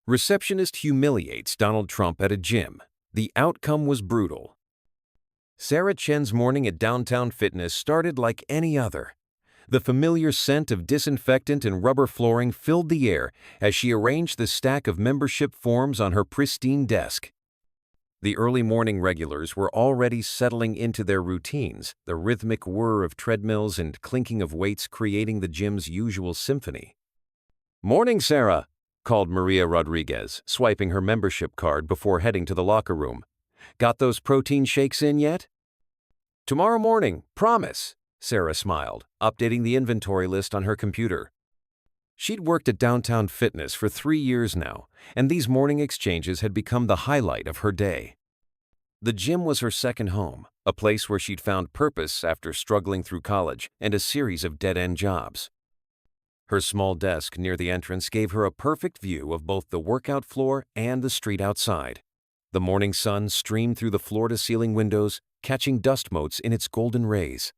Receptionist humiliates Donald Trump at a gym. The outcome was brutal. Sarah Chen's morning at Downtown Fitness started like any other. The familiar scent of disinfectant and rubber flooring filled the air as she arranged the stack of membership forms on her pristine desk. The early morning regulars were already settling into their routines, the rhythmic whir of treadmills and clinking of weights creating the gym's usual symphony. "Morning, Sarah," called Maria Rodriguez, swiping her membership card before heading to the locker room. "Got those protein shakes in yet?" "Tomorrow morning, promise," Sarah smiled, updating the inventory list on her computer. She'd worked at Downtown Fitness for 3 years now, and these morning exchanges had become the highlight of her day. The gym was her second home, a place where she'd found purpose after struggling through college and a series of dead-end jobs. Her small desk near the entrance gave her a perfect view of both the workout floor and the street outside. The morning sun streamed through the floor-to-ceiling windows, catching dust motes in its golden rays.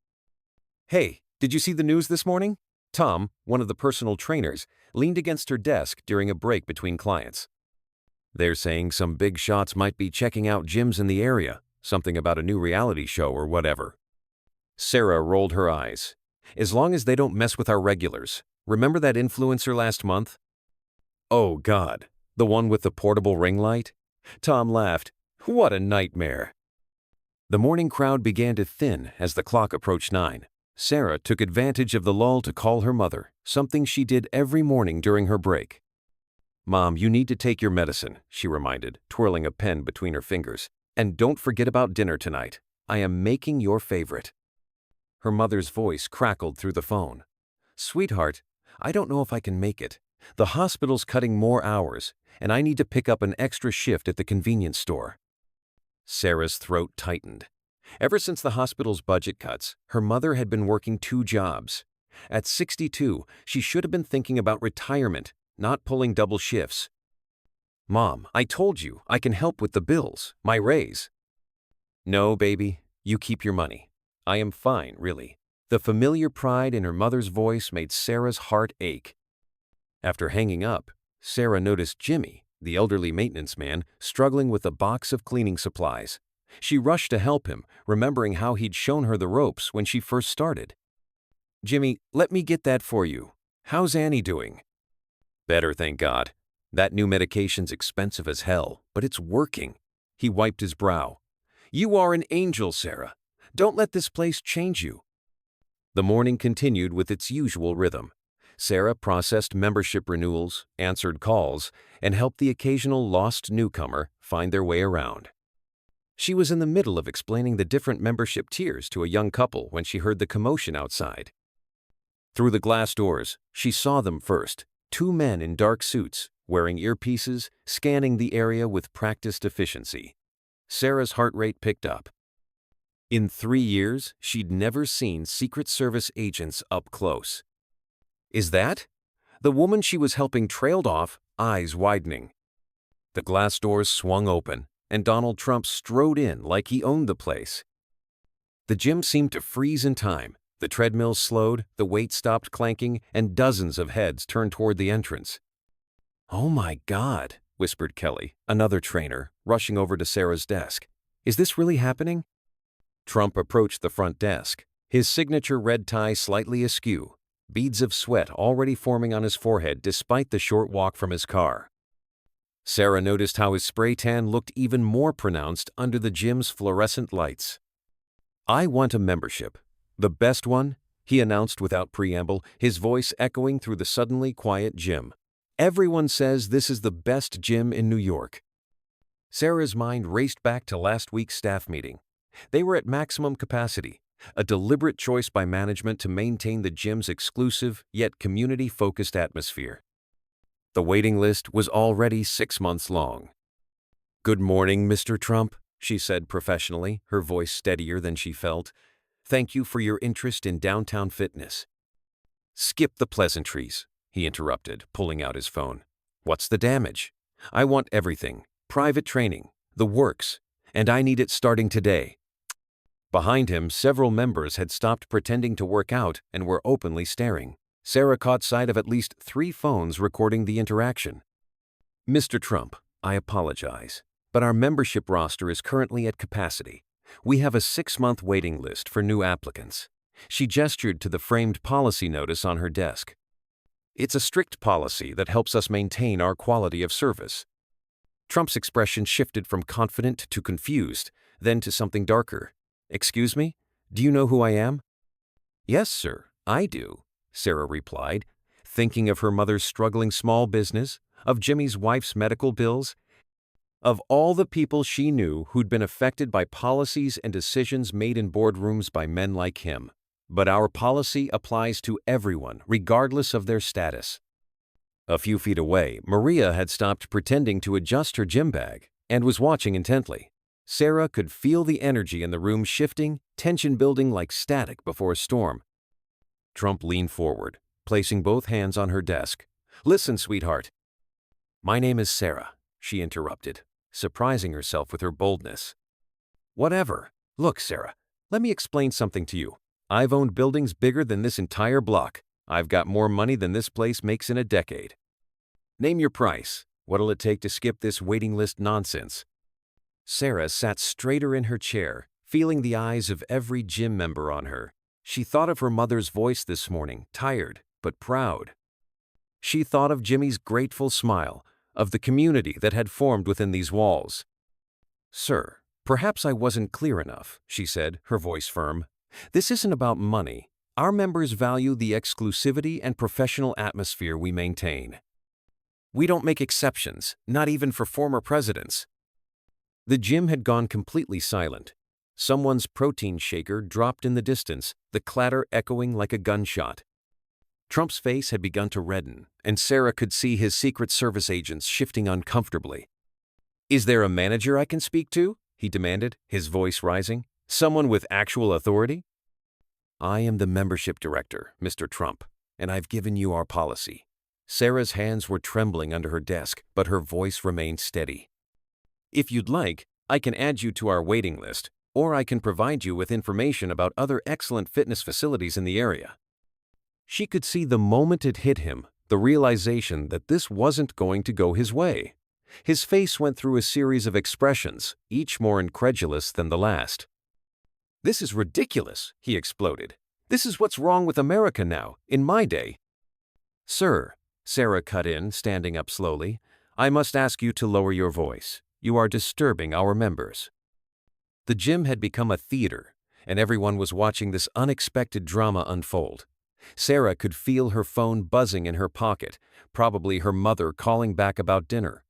"Hey, did you see the news this morning?" Tom, one of the personal trainers, leaned against her desk during a break between clients. "They're saying some big shots might be checking out gyms in the area, something about a new reality show or whatever." Sarah rolled her eyes. "As long as they don't mess with our regulars. Remember that influencer last month?" "Oh God, the one with the portable ring light?" Tom laughed. "What a nightmare." The morning crowd began to thin as the clock approached 9. Sarah took advantage of the lull to call her mother, something she did every morning during her break. "Mom, you need to take your medicine," she reminded, twirling a pen between her fingers. "And don't forget about dinner tonight. I am making your favorite." Her mother's voice crackled through the phone. "Sweetheart, I don't know if I can make it. The hospital's cutting more hours, and I need to pick up an extra shift at the convenience store." Sarah's throat tightened. Ever since the hospital's budget cuts, her mother had been working 2 jobs. At 62, she should have been thinking about retirement, not pulling double shifts. "Mom, I told you I can help with the bills, my raise." "No, baby, you keep your money. I am fine, really." The familiar pride in her mother's voice made Sarah's heart ache. After hanging up, Sarah noticed Jimmy, the elderly maintenance man, struggling with a box of cleaning supplies. She rushed to help him, remembering how he'd shown her the ropes when she first started. "Jimmy, let me get that for you. How's Annie doing?" "Better, thank God. That new medication's expensive as hell, but it's working." He wiped his brow. "You are an angel, Sarah. Don't let this place change you." The morning continued with its usual rhythm. Sarah processed membership renewals, answered calls, and helped the occasional lost newcomer find their way around. She was in the middle of explaining the different membership tiers to a young couple when she heard the commotion outside. Through the glass doors, she saw them first, 2 men in dark suits, wearing earpieces, scanning the area with practiced efficiency. Sarah's heart rate picked up. In 3 years, she'd never seen Secret Service agents up close. "Is that?" The woman she was helping trailed off, eyes widening. The glass doors swung open, and Donald Trump strode in like he owned the place. The gym seemed to freeze in time. The treadmills slowed, the weights stopped clanking, and dozens of heads turned toward the entrance. "Oh my God," whispered Kelly, another trainer, rushing over to Sarah's desk. "Is this really happening?" Trump approached the front desk, his signature red tie slightly askew, beads of sweat already forming on his forehead despite the short walk from his car. Sarah noticed how his spray tan looked even more pronounced under the gym's fluorescent lights. "I want a membership. The best one," he announced without preamble, his voice echoing through the suddenly quiet gym. "Everyone says this is the best gym in New York." Sarah's mind raced back to last week's staff meeting. They were at maximum capacity, a deliberate choice by management to maintain the gym's exclusive yet community-focused atmosphere. The waiting list was already 6 months long. "Good morning, Mr. Trump," she said professionally, her voice steadier than she felt. "Thank you for your interest in Downtown Fitness." "Skip the pleasantries," he interrupted, pulling out his phone. "What's the damage? I want everything. Private training, the works, and I need it starting today." Behind him, several members had stopped pretending to work out and were openly staring. Sarah caught sight of at least 3 phones recording the interaction. Mr. Trump, I apologize, but our membership roster is currently at capacity. We have a 6-month waiting list for new applicants. She gestured to the framed policy notice on her desk. It's a strict policy that helps us maintain our quality of service. Trump's expression shifted from confident to confused, then to something darker. Excuse me? Do you know who I am? Yes, sir, I do, Sarah replied, thinking of her mother's struggling small business, of Jimmy's wife's medical bills, of all the people she knew who'd been affected by policies and decisions made in boardrooms by men like him. But our policy applies to everyone, regardless of their status. A few feet away, Maria had stopped pretending to adjust her gym bag and was watching intently. Sarah could feel the energy in the room shifting, tension building like static before a storm. Trump leaned forward, placing both hands on her desk. Listen, sweetheart. My name is Sarah, she interrupted, surprising herself with her boldness. Whatever. Look, Sarah, let me explain something to you. I've owned buildings bigger than this entire block. I've got more money than this place makes in a decade. Name your price. What'll it take to skip this waiting list nonsense? Sarah sat straighter in her chair, feeling the eyes of every gym member on her. She thought of her mother's voice this morning, tired but proud. She thought of Jimmy's grateful smile, of the community that had formed within these walls. Sir, perhaps I wasn't clear enough, she said, her voice firm. This isn't about money. Our members value the exclusivity and professional atmosphere we maintain. We don't make exceptions, not even for former presidents. The gym had gone completely silent. Someone's protein shaker dropped in the distance, the clatter echoing like a gunshot. Trump's face had begun to redden, and Sarah could see his Secret Service agents shifting uncomfortably. Is there a manager I can speak to? He demanded, his voice rising. Someone with actual authority? I am the membership director, Mr. Trump, and I've given you our policy. Sarah's hands were trembling under her desk, but her voice remained steady. If you'd like, I can add you to our waiting list, or I can provide you with information about other excellent fitness facilities in the area. She could see the moment it hit him, the realization that this wasn't going to go his way. His face went through a series of expressions, each more incredulous than the last. This is ridiculous, he exploded. This is what's wrong with America now, in my day. Sir, Sarah cut in, standing up slowly, I must ask you to lower your voice. You are disturbing our members. The gym had become a theater, and everyone was watching this unexpected drama unfold. Sarah could feel her phone buzzing in her pocket, probably her mother calling back about dinner.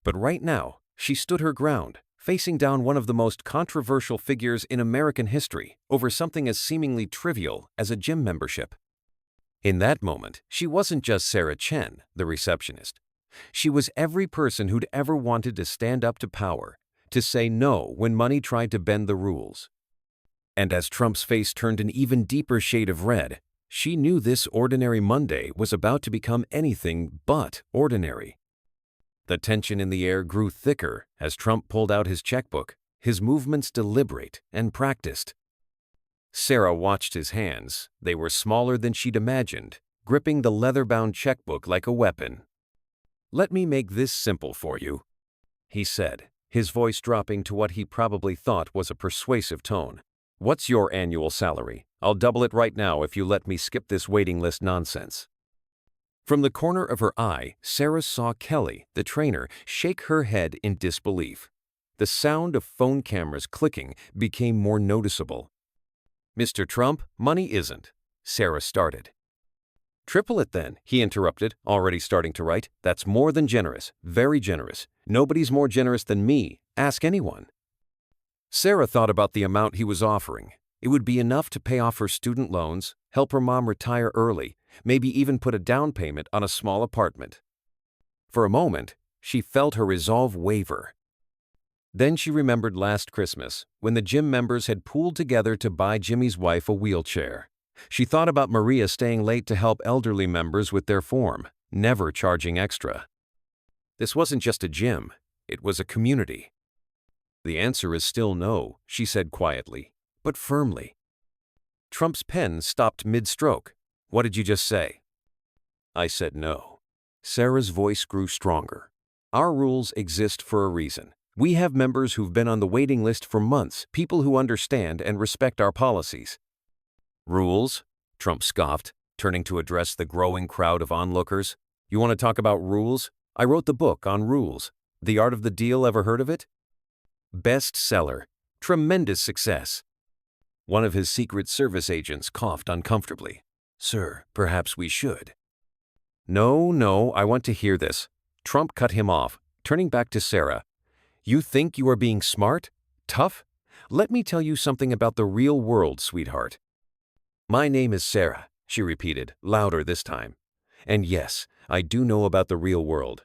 But right now, she stood her ground, facing down one of the most controversial figures in American history over something as seemingly trivial as a gym membership. In that moment, she wasn't just Sarah Chen, the receptionist. She was every person who'd ever wanted to stand up to power, to say no when money tried to bend the rules. And as Trump's face turned an even deeper shade of red, she knew this ordinary Monday was about to become anything but ordinary. The tension in the air grew thicker as Trump pulled out his checkbook, his movements deliberate and practiced. Sarah watched his hands. They were smaller than she'd imagined, gripping the leather-bound checkbook like a weapon. Let me make this simple for you, he said, his voice dropping to what he probably thought was a persuasive tone. What's your annual salary? I'll double it right now if you let me skip this waiting list nonsense. From the corner of her eye, Sarah saw Kelly, the trainer, shake her head in disbelief. The sound of phone cameras clicking became more noticeable. Mr. Trump, money isn't, Sarah started. Triple it then, he interrupted, already starting to write. That's more than generous, very generous. Nobody's more generous than me. Ask anyone. Sarah thought about the amount he was offering. It would be enough to pay off her student loans, help her mom retire early, maybe even put a down payment on a small apartment. For a moment, she felt her resolve waver. Then she remembered last Christmas, when the gym members had pooled together to buy Jimmy's wife a wheelchair. She thought about Maria staying late to help elderly members with their form, never charging extra. This wasn't just a gym, it was a community. The answer is still no, she said quietly, but firmly. Trump's pen stopped mid-stroke. What did you just say? I said no. Sarah's voice grew stronger. Our rules exist for a reason. We have members who've been on the waiting list for months, people who understand and respect our policies. Rules? Trump scoffed, turning to address the growing crowd of onlookers. You want to talk about rules? I wrote the book on rules. The Art of the Deal, ever heard of it? Bestseller. Tremendous success. One of his Secret Service agents coughed uncomfortably. Sir, perhaps we should. No, I want to hear this. Trump cut him off, turning back to Sarah. You think you are being smart? Tough? Let me tell you something about the real world, sweetheart. My name is Sarah, she repeated, louder this time. And yes, I do know about the real world.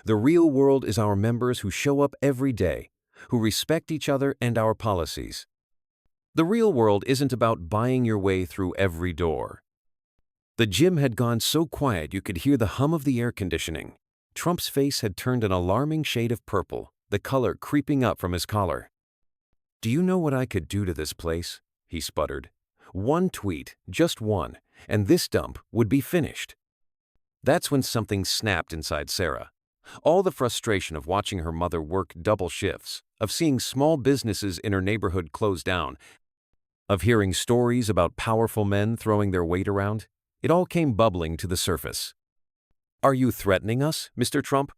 The real world is our members who show up every day, who respect each other and our policies. The real world isn't about buying your way through every door. The gym had gone so quiet you could hear the hum of the air conditioning. Trump's face had turned an alarming shade of purple, the color creeping up from his collar. Do you know what I could do to this place? He sputtered. One tweet, just one, and this dump would be finished. That's when something snapped inside Sarah. All the frustration of watching her mother work double shifts, of seeing small businesses in her neighborhood close down, of hearing stories about powerful men throwing their weight around, it all came bubbling to the surface. Are you threatening us, Mr. Trump?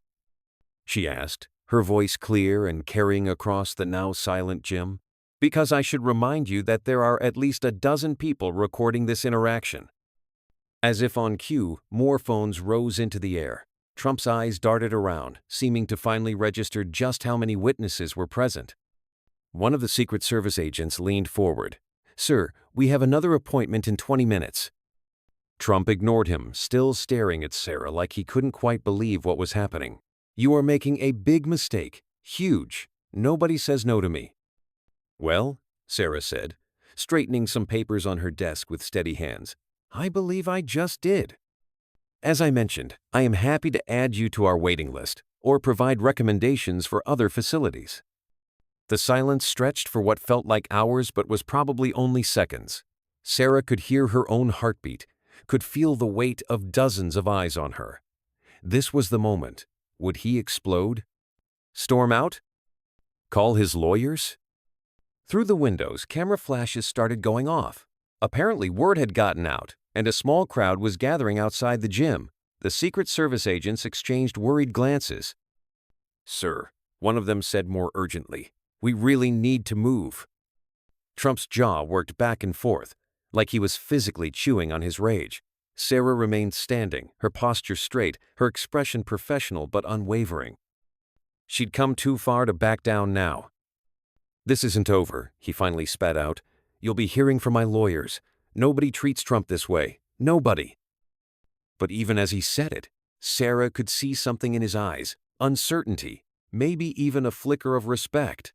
She asked, her voice clear and carrying across the now silent gym. Because I should remind you that there are at least a dozen people recording this interaction. As if on cue, more phones rose into the air. Trump's eyes darted around, seeming to finally register just how many witnesses were present. One of the Secret Service agents leaned forward. Sir, we have another appointment in 20 minutes. Trump ignored him, still staring at Sarah like he couldn't quite believe what was happening. You are making a big mistake. Huge. Nobody says no to me. Well, Sarah said, straightening some papers on her desk with steady hands, I believe I just did. As I mentioned, I am happy to add you to our waiting list or provide recommendations for other facilities. The silence stretched for what felt like hours but was probably only seconds. Sarah could hear her own heartbeat, could feel the weight of dozens of eyes on her. This was the moment. Would he explode? Storm out? Call his lawyers? Through the windows, camera flashes started going off. Apparently, word had gotten out, and a small crowd was gathering outside the gym. The Secret Service agents exchanged worried glances. Sir, one of them said more urgently, we really need to move. Trump's jaw worked back and forth, like he was physically chewing on his rage. Sarah remained standing, her posture straight, her expression professional but unwavering. She'd come too far to back down now. This isn't over, he finally spat out. You'll be hearing from my lawyers. Nobody treats Trump this way. Nobody. But even as he said it, Sarah could see something in his eyes, uncertainty, maybe even a flicker of respect.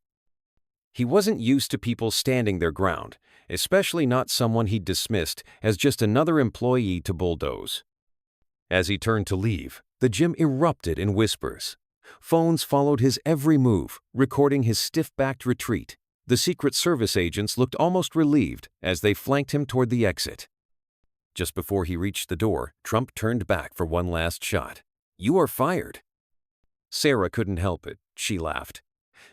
He wasn't used to people standing their ground, especially not someone he'd dismissed as just another employee to bulldoze. As he turned to leave, the gym erupted in whispers. Phones followed his every move, recording his stiff-backed retreat. The Secret Service agents looked almost relieved as they flanked him toward the exit. Just before he reached the door, Trump turned back for one last shot. You are fired. Sarah couldn't help it. She laughed.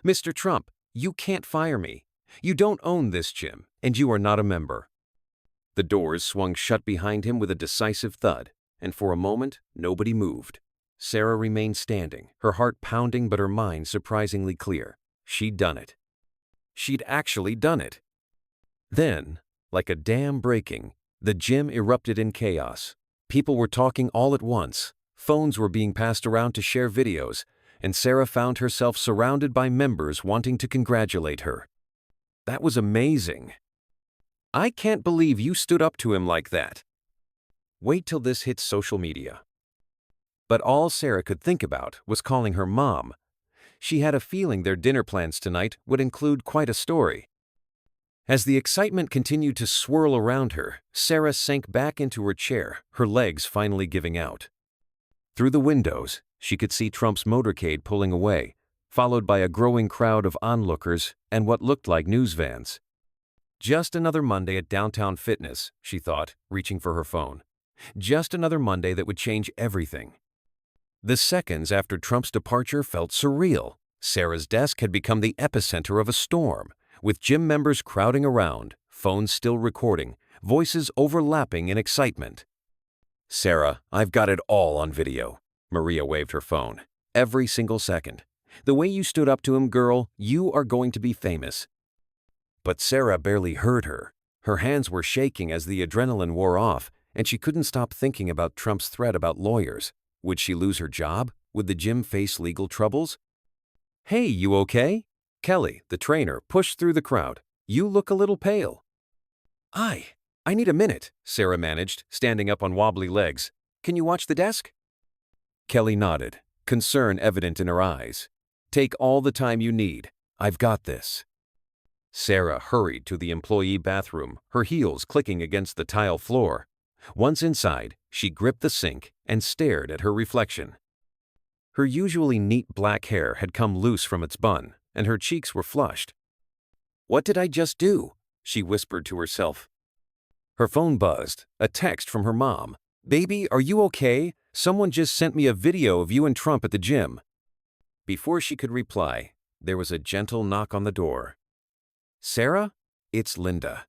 Mr. Trump, you can't fire me. You don't own this gym, and you are not a member. The doors swung shut behind him with a decisive thud, and for a moment, nobody moved. Sarah remained standing, her heart pounding but her mind surprisingly clear. She'd done it. She'd actually done it. Then, like a dam breaking, the gym erupted in chaos. People were talking all at once. Phones were being passed around to share videos, and Sarah found herself surrounded by members wanting to congratulate her. That was amazing. I can't believe you stood up to him like that. Wait till this hits social media. But all Sarah could think about was calling her mom. She had a feeling their dinner plans tonight would include quite a story. As the excitement continued to swirl around her, Sarah sank back into her chair, her legs finally giving out. Through the windows, she could see Trump's motorcade pulling away, followed by a growing crowd of onlookers and what looked like news vans. Just another Monday at Downtown Fitness, she thought, reaching for her phone. Just another Monday that would change everything. The seconds after Trump's departure felt surreal. Sarah's desk had become the epicenter of a storm, with gym members crowding around, phones still recording, voices overlapping in excitement. "Sarah, I've got it all on video." Maria waved her phone. "Every single second. The way you stood up to him, girl, you are going to be famous." But Sarah barely heard her. Her hands were shaking as the adrenaline wore off, and she couldn't stop thinking about Trump's threat about lawyers. Would she lose her job? Would the gym face legal troubles? "Hey, you okay?" Kelly, the trainer, pushed through the crowd. "You look a little pale." I need a minute," Sarah managed, standing up on wobbly legs. "Can you watch the desk?" Kelly nodded, concern evident in her eyes. "Take all the time you need. I've got this." Sarah hurried to the employee bathroom, her heels clicking against the tile floor. Once inside, she gripped the sink and stared at her reflection. Her usually neat black hair had come loose from its bun, and her cheeks were flushed. "What did I just do?" she whispered to herself. Her phone buzzed, a text from her mom. "Baby, are you okay? Someone just sent me a video of you and Trump at the gym." Before she could reply, there was a gentle knock on the door. "Sarah, it's Linda."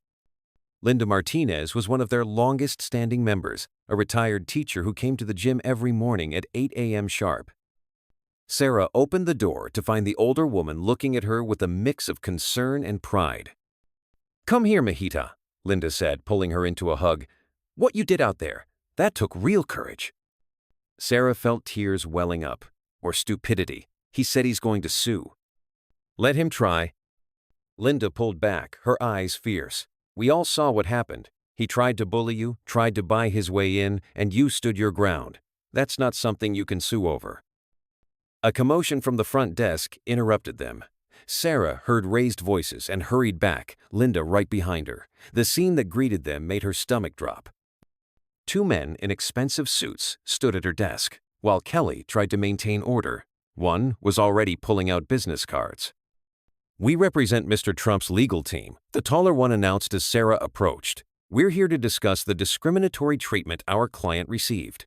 Linda Martinez was one of their longest-standing members, a retired teacher who came to the gym every morning at 8 a.m. sharp. Sarah opened the door to find the older woman looking at her with a mix of concern and pride. "Come here, Mahita," Linda said, pulling her into a hug. "What you did out there, that took real courage." Sarah felt tears welling up. Or stupidity. He said he's going to sue. "Let him try." Linda pulled back, her eyes fierce. "We all saw what happened. He tried to bully you, tried to buy his way in, and you stood your ground. That's not something you can sue over." A commotion from the front desk interrupted them. Sarah heard raised voices and hurried back, Linda right behind her. The scene that greeted them made her stomach drop. Two men in expensive suits stood at her desk, while Kelly tried to maintain order. One was already pulling out business cards. "We represent Mr. Trump's legal team," the taller one announced as Sarah approached. "We're here to discuss the discriminatory treatment our client received."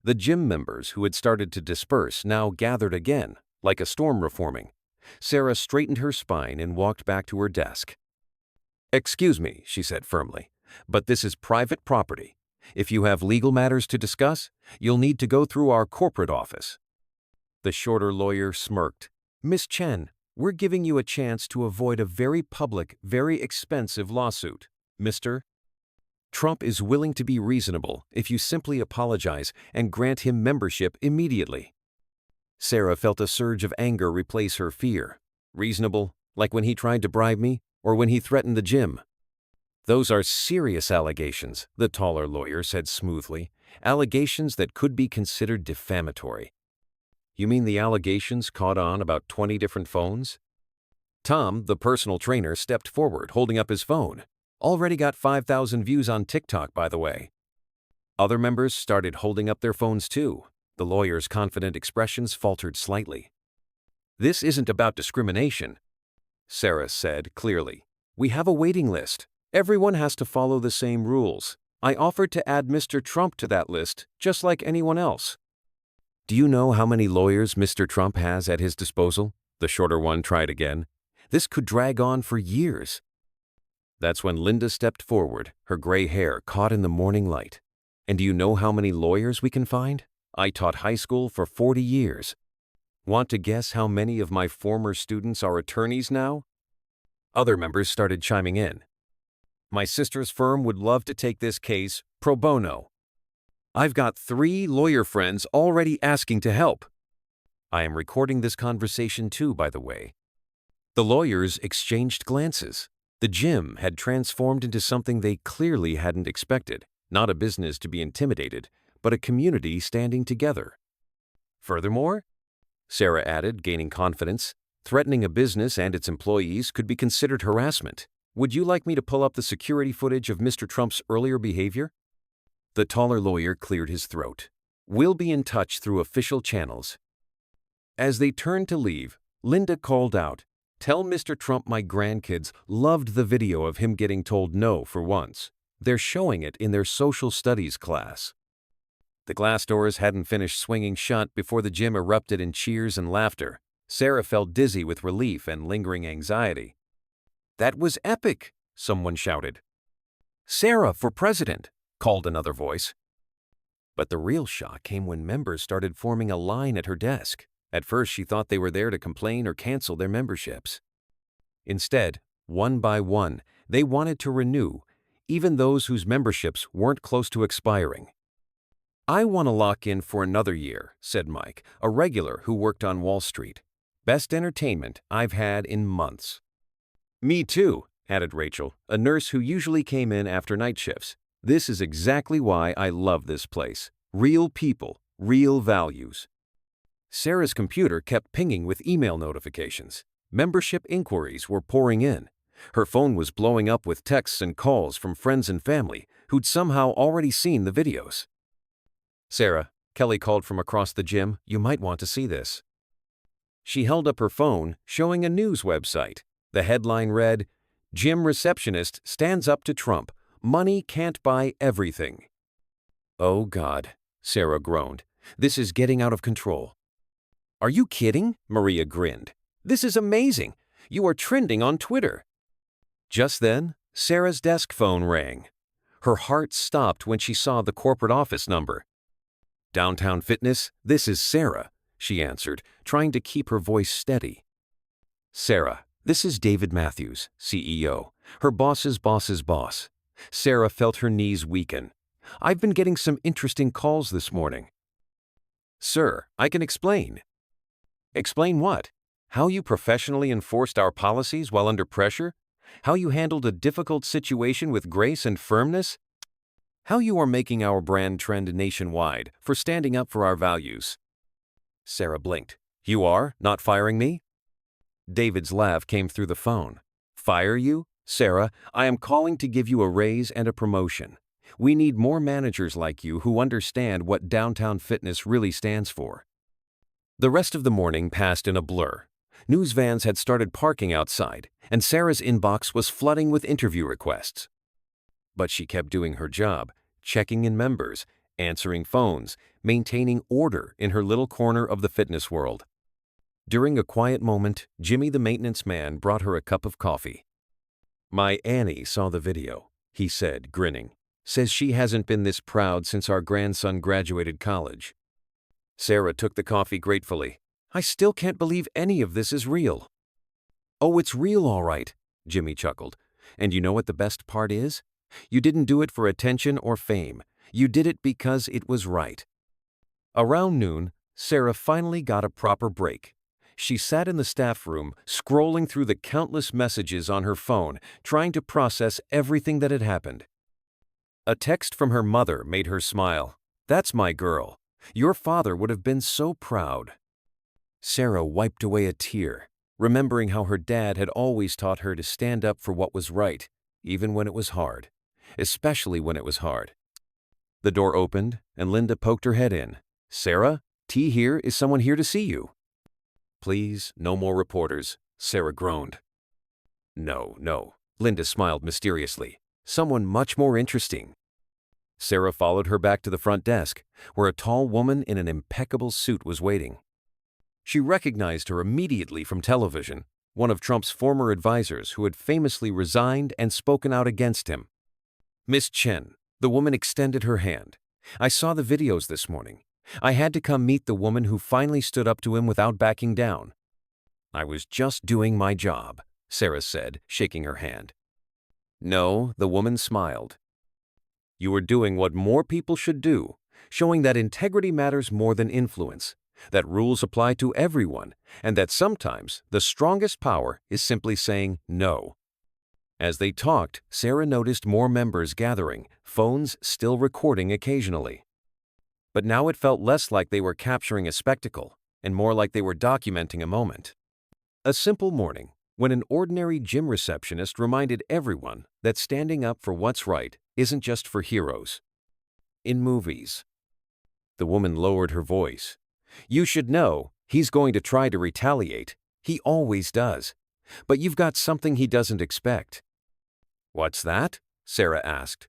The gym members who had started to disperse now gathered again, like a storm reforming. Sarah straightened her spine and walked back to her desk. "Excuse me," she said firmly, "but this is private property. If you have legal matters to discuss, you'll need to go through our corporate office." The shorter lawyer smirked. "Miss Chen, we're giving you a chance to avoid a very public, very expensive lawsuit. Mr. Trump is willing to be reasonable if you simply apologize and grant him membership immediately." Sarah felt a surge of anger replace her fear. Reasonable, like when he tried to bribe me, or when he threatened the gym. "Those are serious allegations," the taller lawyer said smoothly. "Allegations that could be considered defamatory." "You mean the allegations caught on about 20 different phones?" Tom, the personal trainer, stepped forward, holding up his phone. "Already got 5,000 views on TikTok, by the way." Other members started holding up their phones too. The lawyer's confident expressions faltered slightly. "This isn't about discrimination," Sarah said clearly. "We have a waiting list. Everyone has to follow the same rules. I offered to add Mr. Trump to that list, just like anyone else." "Do you know how many lawyers Mr. Trump has at his disposal?" The shorter one tried again. "This could drag on for years." That's when Linda stepped forward, her gray hair caught in the morning light. "And do you know how many lawyers we can find? I taught high school for 40 years. Want to guess how many of my former students are attorneys now?" Other members started chiming in. "My sister's firm would love to take this case pro bono. I've got 3 lawyer friends already asking to help." I am recording this conversation too, by the way. The lawyers exchanged glances. The gym had transformed into something they clearly hadn't expected, not a business to be intimidated, but a community standing together. "Furthermore," Sarah added, gaining confidence, "threatening a business and its employees could be considered harassment. Would you like me to pull up the security footage of Mr. Trump's earlier behavior?" The taller lawyer cleared his throat. "We'll be in touch through official channels." As they turned to leave, Linda called out, "Tell Mr. Trump my grandkids loved the video of him getting told no for once. They're showing it in their social studies class." The glass doors hadn't finished swinging shut before the gym erupted in cheers and laughter. Sarah felt dizzy with relief and lingering anxiety. "That was epic!" someone shouted. "Sarah for president!" called another voice. But the real shock came when members started forming a line at her desk. At first, she thought they were there to complain or cancel their memberships. Instead, one by one, they wanted to renew, even those whose memberships weren't close to expiring. "I want to lock in for another year," said Mike, a regular who worked on Wall Street. "Best entertainment I've had in months." "Me too," added Rachel, a nurse who usually came in after night shifts. "This is exactly why I love this place. Real people, real values." Sarah's computer kept pinging with email notifications. Membership inquiries were pouring in. Her phone was blowing up with texts and calls from friends and family who'd somehow already seen the videos. "Sarah," Kelly called from across the gym, "you might want to see this." She held up her phone, showing a news website. The headline read, "Gym Receptionist Stands Up to Trump. Money Can't Buy Everything." "Oh God," Sarah groaned. "This is getting out of control." "Are you kidding?" Maria grinned. "This is amazing. You are trending on Twitter." Just then, Sarah's desk phone rang. Her heart stopped when she saw the corporate office number. "Downtown Fitness, this is Sarah," she answered, trying to keep her voice steady. "Sarah, this is David Matthews, CEO, her boss's boss's boss." Sarah felt her knees weaken. "I've been getting some interesting calls this morning." "Sir, I can explain." "Explain what? How you professionally enforced our policies while under pressure? How you handled a difficult situation with grace and firmness? How you are making our brand trend nationwide for standing up for our values?" Sarah blinked. "You are not firing me?" David's laugh came through the phone. "Fire you? Sarah, I am calling to give you a raise and a promotion. We need more managers like you who understand what Downtown Fitness really stands for." The rest of the morning passed in a blur. News vans had started parking outside, and Sarah's inbox was flooding with interview requests. But she kept doing her job, checking in members, answering phones, maintaining order in her little corner of the fitness world. During a quiet moment, Jimmy the maintenance man brought her a cup of coffee. "My Annie saw the video," he said, grinning. "Says she hasn't been this proud since our grandson graduated college." Sarah took the coffee gratefully. "I still can't believe any of this is real." "Oh, it's real all right," Jimmy chuckled. "And you know what the best part is? You didn't do it for attention or fame. You did it because it was right." Around noon, Sarah finally got a proper break. She sat in the staff room, scrolling through the countless messages on her phone, trying to process everything that had happened. A text from her mother made her smile. "That's my girl. Your father would have been so proud." Sarah wiped away a tear, remembering how her dad had always taught her to stand up for what was right, even when it was hard, especially when it was hard. The door opened, and Linda poked her head in. "Sarah, T here. Is someone here to see you?" "Please, no more reporters," Sarah groaned. No, Linda smiled mysteriously. "Someone much more interesting." Sarah followed her back to the front desk, where a tall woman in an impeccable suit was waiting. She recognized her immediately from television, one of Trump's former advisors who had famously resigned and spoken out against him. "Miss Chen," the woman extended her hand. "I saw the videos this morning. I had to come meet the woman who finally stood up to him without backing down." "I was just doing my job," Sarah said, shaking her hand. "No," the woman smiled. "You were doing what more people should do, showing that integrity matters more than influence, that rules apply to everyone, and that sometimes the strongest power is simply saying no." As they talked, Sarah noticed more members gathering, phones still recording occasionally. But now it felt less like they were capturing a spectacle, and more like they were documenting a moment. A simple morning, when an ordinary gym receptionist reminded everyone that standing up for what's right isn't just for heroes. In movies. The woman lowered her voice. "You should know, he's going to try to retaliate. He always does. But you've got something he doesn't expect." "What's that?" Sarah asked.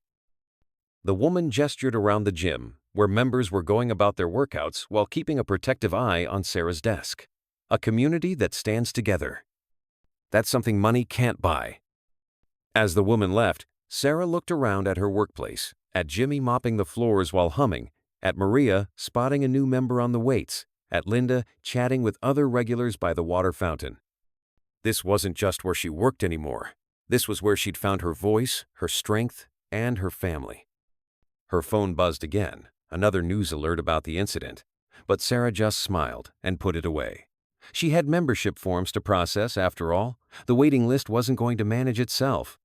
The woman gestured around the gym, where members were going about their workouts while keeping a protective eye on Sarah's desk. A community that stands together. That's something money can't buy. As the woman left, Sarah looked around at her workplace, at Jimmy mopping the floors while humming, at Maria spotting a new member on the weights, at Linda chatting with other regulars by the water fountain. This wasn't just where she worked anymore. This was where she'd found her voice, her strength, and her family. Her phone buzzed again, another news alert about the incident, but Sarah just smiled and put it away. She had membership forms to process after all. The waiting list wasn't going to manage itself.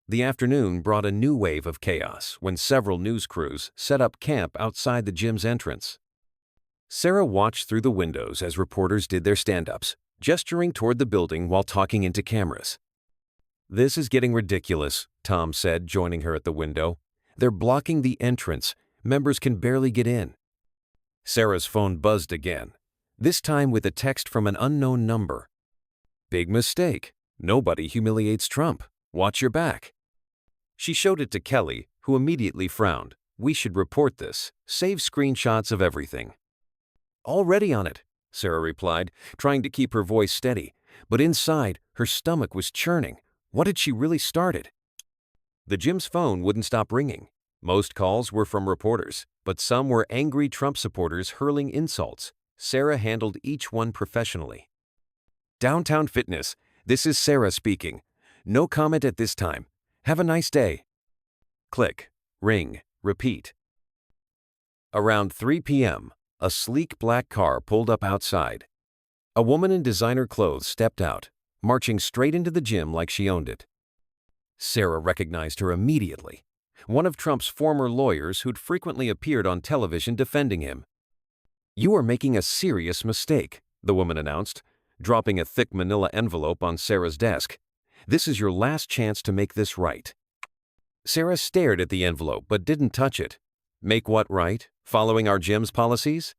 The afternoon brought a new wave of chaos when several news crews set up camp outside the gym's entrance. Sarah watched through the windows as reporters did their stand-ups, gesturing toward the building while talking into cameras. "This is getting ridiculous," Tom said, joining her at the window. "They're blocking the entrance. Members can barely get in." Sarah's phone buzzed again, this time with a text from an unknown number. "Big mistake. Nobody humiliates Trump. Watch your back." She showed it to Kelly, who immediately frowned. "We should report this. Save screenshots of everything." "Already on it," Sarah replied, trying to keep her voice steady. But inside, her stomach was churning. What had she really started? The gym's phone wouldn't stop ringing. Most calls were from reporters, but some were angry Trump supporters hurling insults. Sarah handled each one professionally. "Downtown Fitness, this is Sarah speaking. No comment at this time. Have a nice day." Click, ring, repeat. Around 3 p.m., a sleek black car pulled up outside. A woman in designer clothes stepped out, marching straight into the gym like she owned it. Sarah recognized her immediately, one of Trump's former lawyers who'd frequently appeared on television defending him. "You are making a serious mistake," the woman announced, dropping a thick manila envelope on Sarah's desk. "This is your last chance to make this right." Sarah stared at the envelope but didn't touch it. "Make what right? Following our gym's policies?"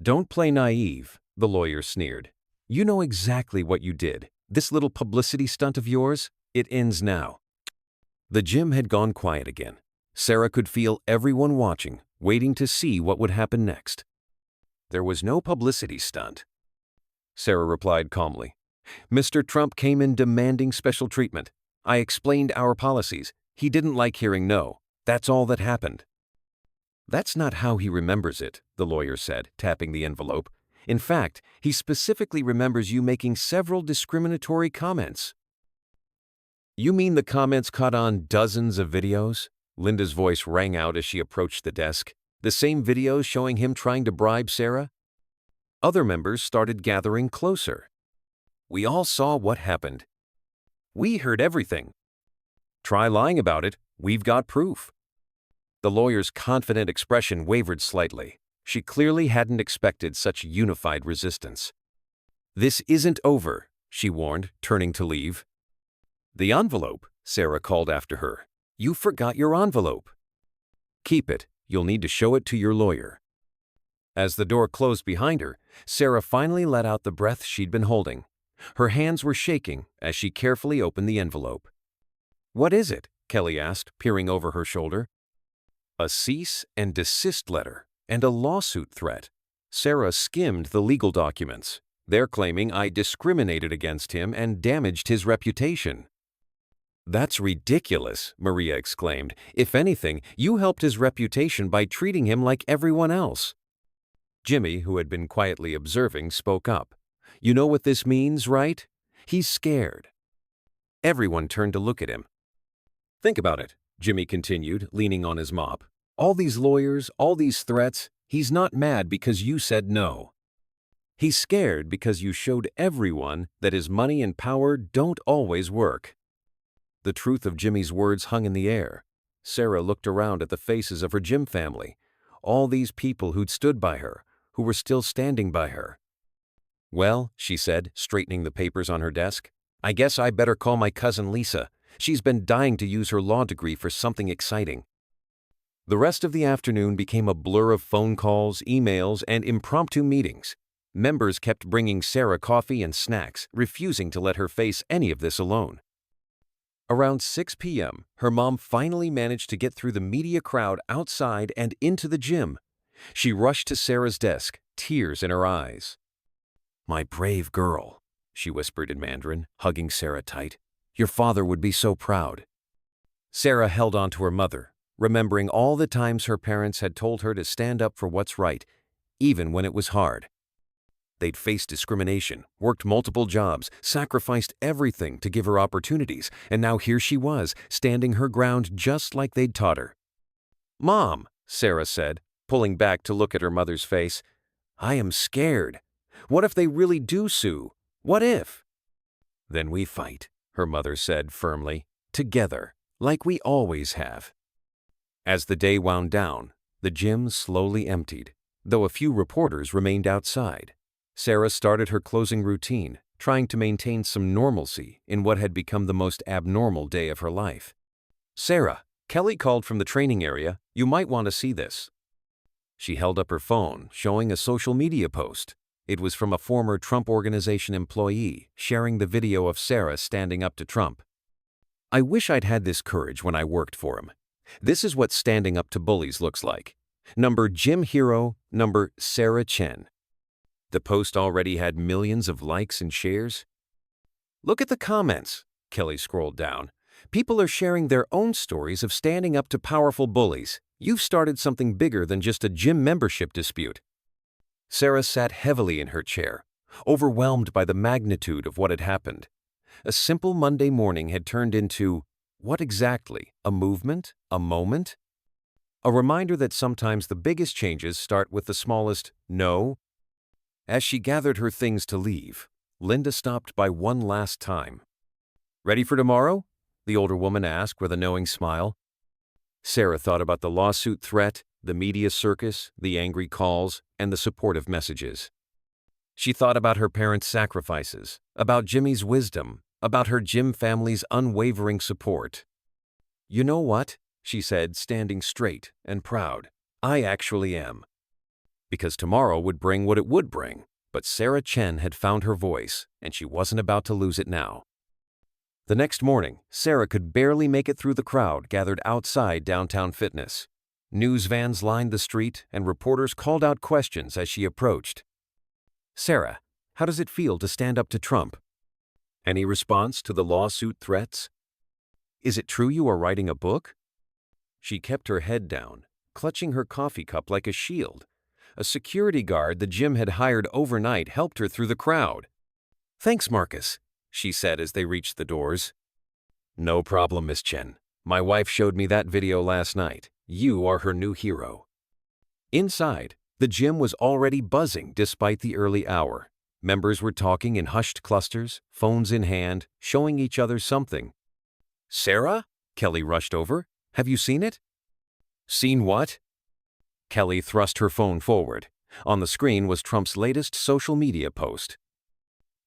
"Don't play naive," the lawyer sneered. "You know exactly what you did. This little publicity stunt of yours, it ends now." The gym had gone quiet again. Sarah could feel everyone watching, waiting to see what would happen next. "There was no publicity stunt," Sarah replied calmly. "Mr. Trump came in demanding special treatment. I explained our policies. He didn't like hearing no. That's all that happened." "That's not how he remembers it," the lawyer said, tapping the envelope. "In fact, he specifically remembers you making several discriminatory comments." "You mean the comments caught on dozens of videos?" Linda's voice rang out as she approached the desk. "The same videos showing him trying to bribe Sarah?" Other members started gathering closer. "We all saw what happened. We heard everything. Try lying about it. We've got proof." The lawyer's confident expression wavered slightly. She clearly hadn't expected such unified resistance. "This isn't over," she warned, turning to leave. "The envelope," Sarah called after her. "You forgot your envelope." "Keep it. You'll need to show it to your lawyer." As the door closed behind her, Sarah finally let out the breath she'd been holding. Her hands were shaking as she carefully opened the envelope. "What is it?" Kelly asked, peering over her shoulder. "A cease and desist letter and a lawsuit threat." Sarah skimmed the legal documents. "They're claiming I discriminated against him and damaged his reputation." "That's ridiculous," Maria exclaimed. "If anything, you helped his reputation by treating him like everyone else." Jimmy, who had been quietly observing, spoke up. "You know what this means, right? He's scared." Everyone turned to look at him. "Think about it," Jimmy continued, leaning on his mop. "All these lawyers, all these threats, he's not mad because you said no. He's scared because you showed everyone that his money and power don't always work." The truth of Jimmy's words hung in the air. Sarah looked around at the faces of her gym family, all these people who'd stood by her, who were still standing by her. "Well," she said, straightening the papers on her desk, "I guess I better call my cousin Lisa. She's been dying to use her law degree for something exciting." The rest of the afternoon became a blur of phone calls, emails, and impromptu meetings. Members kept bringing Sarah coffee and snacks, refusing to let her face any of this alone. Around 6 p.m., her mom finally managed to get through the media crowd outside and into the gym. She rushed to Sarah's desk, tears in her eyes. "My brave girl," she whispered in Mandarin, hugging Sarah tight. "Your father would be so proud." Sarah held on to her mother, remembering all the times her parents had told her to stand up for what's right, even when it was hard. They'd faced discrimination, worked multiple jobs, sacrificed everything to give her opportunities, and now here she was, standing her ground just like they'd taught her. "Mom," Sarah said, pulling back to look at her mother's face, "I am scared. What if they really do sue? What if?" "Then we fight," her mother said firmly, "together, like we always have." As the day wound down, the gym slowly emptied, though a few reporters remained outside. Sarah started her closing routine, trying to maintain some normalcy in what had become the most abnormal day of her life. "Sarah, Kelly called from the training area. You might want to see this." She held up her phone, showing a social media post. It was from a former Trump Organization employee, sharing the video of Sarah standing up to Trump. "I wish I'd had this courage when I worked for him. This is what standing up to bullies looks like. Number Gym Hero, number Sarah Chen." The post already had millions of likes and shares. "Look at the comments," Kelly scrolled down. "People are sharing their own stories of standing up to powerful bullies. You've started something bigger than just a gym membership dispute." Sarah sat heavily in her chair, overwhelmed by the magnitude of what had happened. A simple Monday morning had turned into, what exactly? A movement? A moment? A reminder that sometimes the biggest changes start with the smallest "no." As she gathered her things to leave, Linda stopped by one last time. "Ready for tomorrow?" the older woman asked with a knowing smile. Sarah thought about the lawsuit threat, the media circus, the angry calls, and the supportive messages. She thought about her parents' sacrifices, about Jimmy's wisdom, about her gym family's unwavering support. "You know what?" she said, standing straight and proud. "I actually am." Because tomorrow would bring what it would bring, but Sarah Chen had found her voice, and she wasn't about to lose it now. The next morning, Sarah could barely make it through the crowd gathered outside Downtown Fitness. News vans lined the street, and reporters called out questions as she approached. "Sarah, how does it feel to stand up to Trump? Any response to the lawsuit threats? Is it true you are writing a book?" She kept her head down, clutching her coffee cup like a shield. A security guard the gym had hired overnight helped her through the crowd. "Thanks, Marcus," she said as they reached the doors. "No problem, Miss Chen. My wife showed me that video last night. You are her new hero." Inside, the gym was already buzzing despite the early hour. Members were talking in hushed clusters, phones in hand, showing each other something. "Sarah?" Kelly rushed over. "Have you seen it?" "Seen what?" Kelly thrust her phone forward. On the screen was Trump's latest social media post.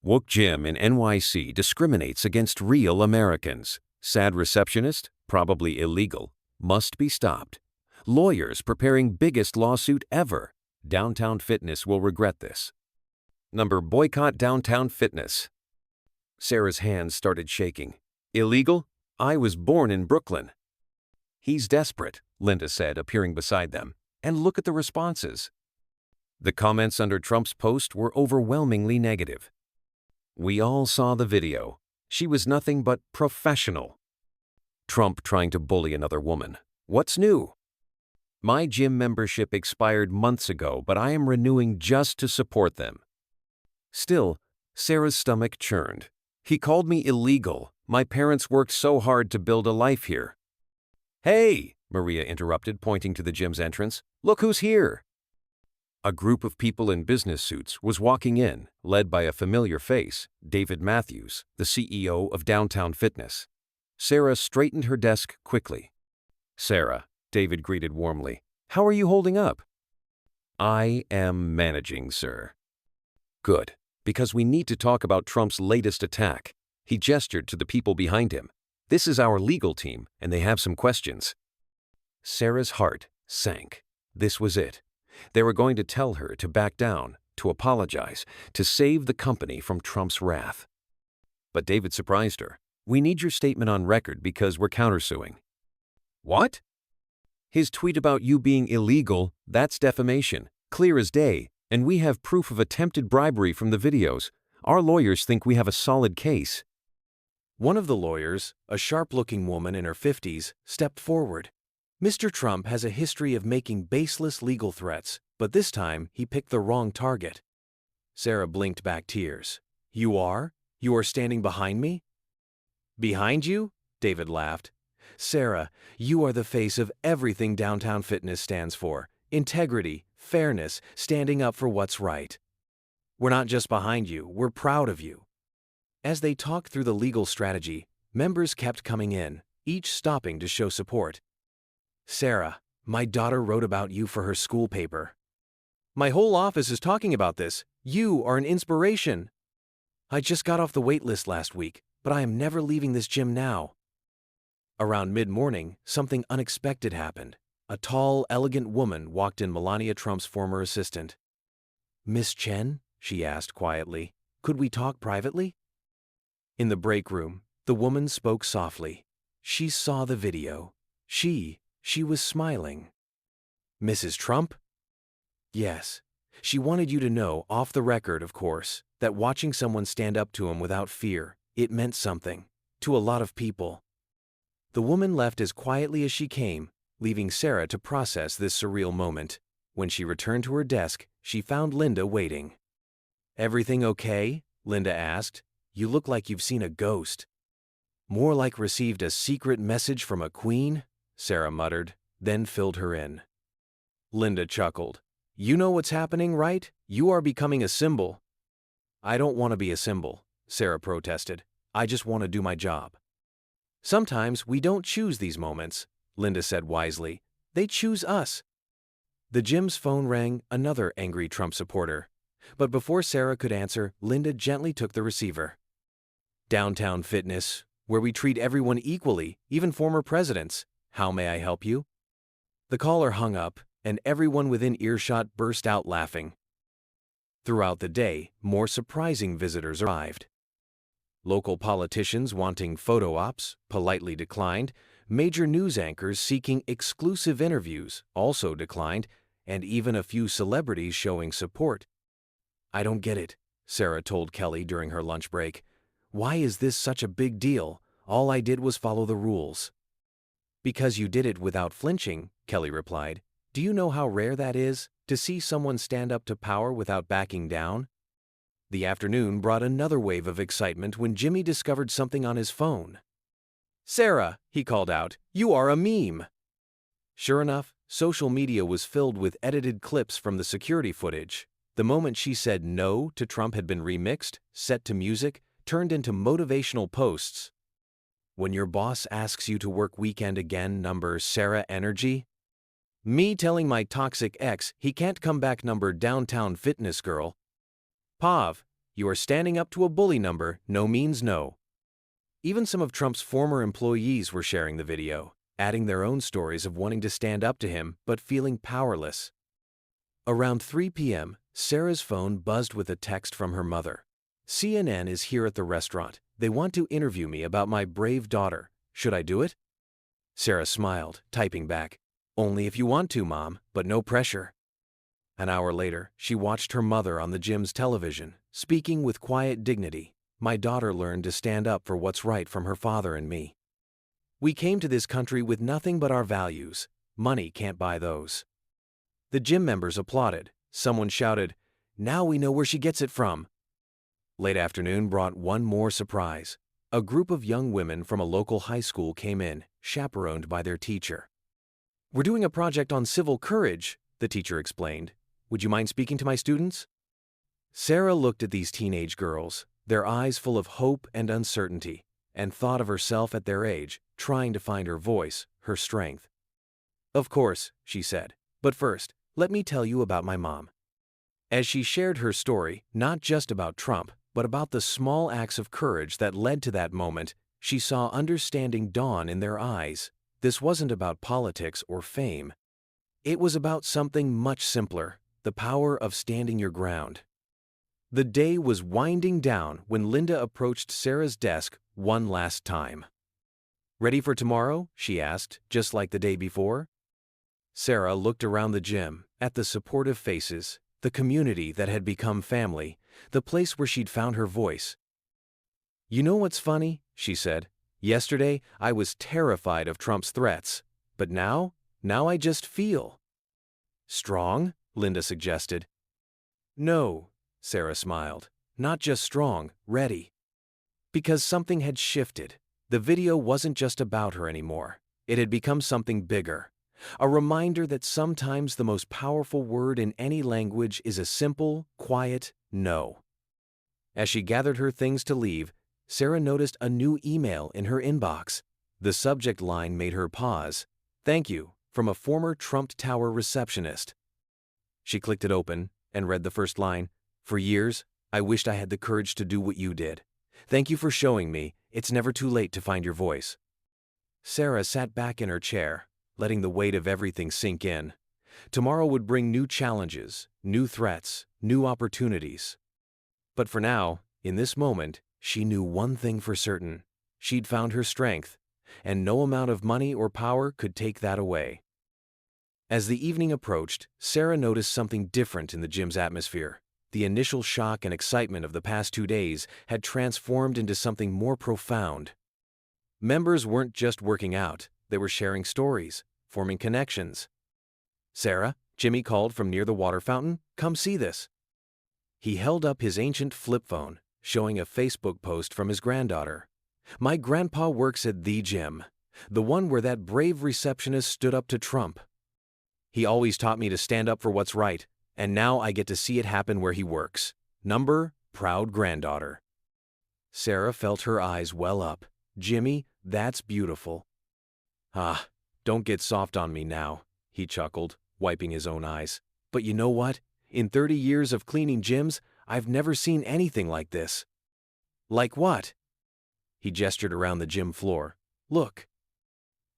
"Woke gym in NYC discriminates against real Americans. Sad receptionist, probably illegal, must be stopped. Lawyers preparing biggest lawsuit ever. Downtown Fitness will regret this. Number boycott Downtown Fitness." Sarah's hands started shaking. "Illegal? I was born in Brooklyn." "He's desperate," Linda said, appearing beside them. "And look at the responses." The comments under Trump's post were overwhelmingly negative. "We all saw the video. She was nothing but professional." "Trump trying to bully another woman. What's new?" "My gym membership expired months ago, but I am renewing just to support them." Still, Sarah's stomach churned. "He called me illegal. My parents worked so hard to build a life here." "Hey!" Maria interrupted, pointing to the gym's entrance. "Look who's here!" A group of people in business suits was walking in, led by a familiar face, David Matthews, the CEO of Downtown Fitness. Sarah straightened her desk quickly. "Sarah," David greeted warmly, "how are you holding up?" "I am managing, sir." "Good, because we need to talk about Trump's latest attack." He gestured to the people behind him. "This is our legal team, and they have some questions." Sarah's heart sank. This was it. They were going to tell her to back down, to apologize, to save the company from Trump's wrath. But David surprised her. We need your statement on record because we're countersuing. What? His tweet about you being illegal, that's defamation, clear as day, and we have proof of attempted bribery from the videos. Our lawyers think we have a solid case. One of the lawyers, a sharp-looking woman in her 50s, stepped forward. Mr. Trump has a history of making baseless legal threats, but this time he picked the wrong target. Sarah blinked back tears. You are? You are standing behind me? Behind you? David laughed. Sarah, you are the face of everything Downtown Fitness stands for. Integrity, fairness, standing up for what's right. We're not just behind you, we're proud of you. As they talked through the legal strategy, members kept coming in, each stopping to show support. Sarah, my daughter wrote about you for her school paper. My whole office is talking about this. You are an inspiration. I just got off the wait list last week, but I am never leaving this gym now. Around mid-morning, something unexpected happened. A tall, elegant woman walked in Melania Trump's former assistant. Miss Chen, she asked quietly, could we talk privately? In the break room, the woman spoke softly. She saw the video. She was smiling. Mrs. Trump? Yes. She wanted you to know, off the record, of course, that watching someone stand up to him without fear, it meant something. To a lot of people. The woman left as quietly as she came, leaving Sarah to process this surreal moment. When she returned to her desk, she found Linda waiting. Everything okay? Linda asked. You look like you've seen a ghost. More like received a secret message from a queen, Sarah muttered, then filled her in. Linda chuckled. You know what's happening, right? You are becoming a symbol. I don't want to be a symbol, Sarah protested. I just want to do my job. Sometimes we don't choose these moments, Linda said wisely. They choose us. The gym's phone rang, another angry Trump supporter. But before Sarah could answer, Linda gently took the receiver. Downtown Fitness, where we treat everyone equally, even former presidents. How may I help you? The caller hung up, and everyone within earshot burst out laughing. Throughout the day, more surprising visitors arrived. Local politicians wanting photo ops politely declined, major news anchors seeking exclusive interviews also declined, and even a few celebrities showing support. I don't get it, Sarah told Kelly during her lunch break. Why is this such a big deal? All I did was follow the rules. Because you did it without flinching, Kelly replied. Do you know how rare that is, to see someone stand up to power without backing down? The afternoon brought another wave of excitement when Jimmy discovered something on his phone. Sarah, he called out, you are a meme. Sure enough, social media was filled with edited clips from the security footage. The moment she said no to Trump had been remixed, set to music, turned into motivational posts. When your boss asks you to work weekend again, number Sarah Energy. Me telling my toxic ex he can't come back, number Downtown Fitness girl. Pav, you are standing up to a bully, number no means no. Even some of Trump's former employees were sharing the video, adding their own stories of wanting to stand up to him but feeling powerless. Around 3 p.m., Sarah's phone buzzed with a text from her mother. CNN is here at the restaurant. They want to interview me about my brave daughter. Should I do it? Sarah smiled, typing back, only if you want to, Mom, but no pressure. An hour later, she watched her mother on the gym's television, speaking with quiet dignity. My daughter learned to stand up for what's right from her father and me. We came to this country with nothing but our values. Money can't buy those. The gym members applauded. Someone shouted, now we know where she gets it from. Late afternoon brought one more surprise. A group of young women from a local high school came in, chaperoned by their teacher. We're doing a project on civil courage, the teacher explained. Would you mind speaking to my students? Sarah looked at these teenage girls, their eyes full of hope and uncertainty, and thought of herself at their age, trying to find her voice, her strength. Of course, she said, but first, let me tell you about my mom. As she shared her story, not just about Trump, but about the small acts of courage that led to that moment, she saw understanding dawn in their eyes. This wasn't about politics or fame. It was about something much simpler, the power of standing your ground. The day was winding down when Linda approached Sarah's desk one last time. "Ready for tomorrow?" she asked, just like the day before. Sarah looked around the gym, at the supportive faces, the community that had become family, the place where she'd found her voice. "You know what's funny?" she said. "Yesterday, I was terrified of Trump's threats, but now I just feel." "Strong?" Linda suggested. "No," Sarah smiled. "Not just strong, ready." Because something had shifted. The video wasn't just about her anymore. It had become something bigger. A reminder that sometimes the most powerful word in any language is a simple, quiet no. As she gathered her things to leave, Sarah noticed a new email in her inbox. The subject line made her pause. "Thank you, from a former Trump Tower receptionist." She clicked it open and read the first line. "For years, I wished I had the courage to do what you did. Thank you for showing me it's never too late to find your voice." Sarah sat back in her chair, letting the weight of everything sink in. Tomorrow would bring new challenges, new threats, new opportunities. But for now, in this moment, she knew one thing for certain. She'd found her strength, and no amount of money or power could take that away. As the evening approached, Sarah noticed something different in the gym's atmosphere. The initial shock and excitement of the past 2 days had transformed into something more profound. Members weren't just working out, they were sharing stories, forming connections. "Sarah," Jimmy called from near the water fountain, "come see this." He held up his ancient flip phone, showing a Facebook post from his granddaughter. "My grandpa works at the gym, the one where that brave receptionist stood up to Trump. He always taught me to stand up for what's right, and now I get to see it happen where he works. Number, proud granddaughter." Sarah felt her eyes well up. "Jimmy, that's beautiful." "Ah, don't get soft on me now," he chuckled, wiping his own eyes. "But you know what? In 30 years of cleaning gyms, I've never seen anything like this." "Like what?" He gestured around the gym floor. "Look."